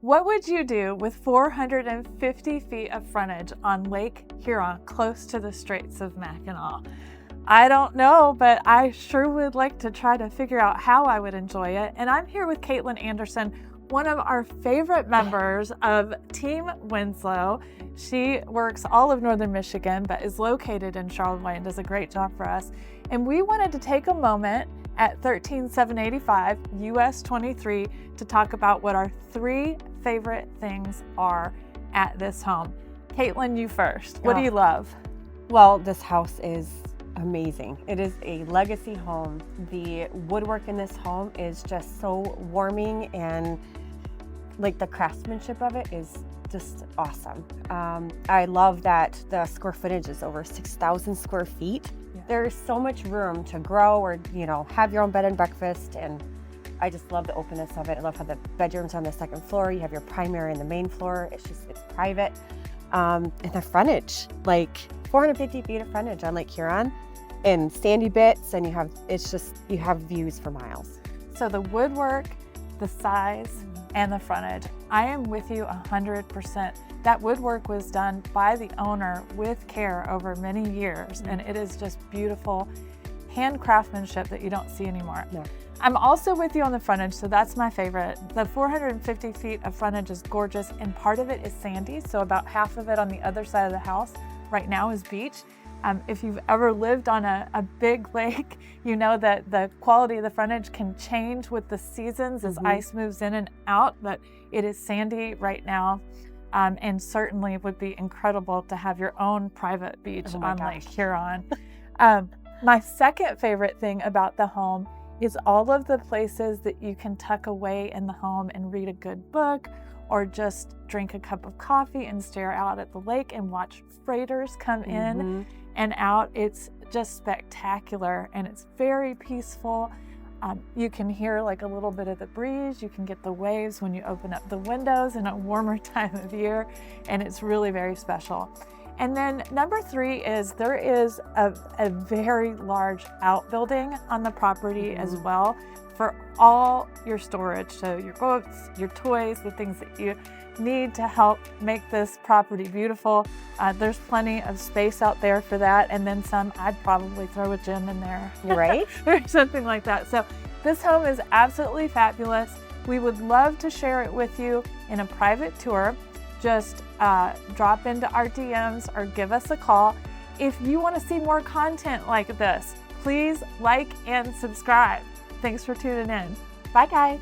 What would you do with 450 feet of frontage on Lake Huron, close to the Straits of Mackinac? I don't know, but I sure would like to try to figure out how I would enjoy it. And I'm here with Kaitlyn Anderson, one of our favorite members of Team Winslow. She works all of Northern Michigan, but is located in Charlevoix and does a great job for us. And we wanted to take a moment at 13785 US 23 to talk about what our 3 favorite things are at this home. Kaitlyn, you first. What do you love? Well, this house is amazing. It is a legacy home. The woodwork in this home is just so warming, and like the craftsmanship of it is just awesome. I love that the square footage is over 6,000 square feet. Yeah. There's so much room to grow or, have your own bed and breakfast, and I just love the openness of it. I love how the bedrooms are on the second floor. You have your primary and the main floor. It's private. And the frontage, like 450 feet of frontage on Lake Huron, and sandy bits, and you have views for miles. So the woodwork, the size, and the frontage. I am with you 100%. That woodwork was done by the owner with care over many years, and it is just beautiful hand craftsmanship that you don't see anymore. No. I'm also with you on the frontage, so that's my favorite. The 450 feet of frontage is gorgeous, and part of it is sandy, so about half of it on the other side of the house right now is beach. If you've ever lived on a big lake, you know that the quality of the frontage can change with the seasons as ice moves in and out, but it is sandy right now, and certainly would be incredible to have your own private beach on Lake Huron. My second favorite thing about the home is all of the places that you can tuck away in the home and read a good book, or just drink a cup of coffee and stare out at the lake and watch freighters come in and out. It's just spectacular, and it's very peaceful. You can hear like a little bit of the breeze. You can get the waves when you open up the windows in a warmer time of year, and it's really very special. And then number 3 is there is a very large outbuilding on the property as well for all your storage. So your books, your toys, the things that you need to help make this property beautiful. There's plenty of space out there for that. And then some, I'd probably throw a gym in there. Right? Or something like that. So this home is absolutely fabulous. We would love to share it with you in a private tour. Just drop into our DMs or give us a call. If you want to see more content like this, please like and subscribe. Thanks for tuning in. Bye, guys.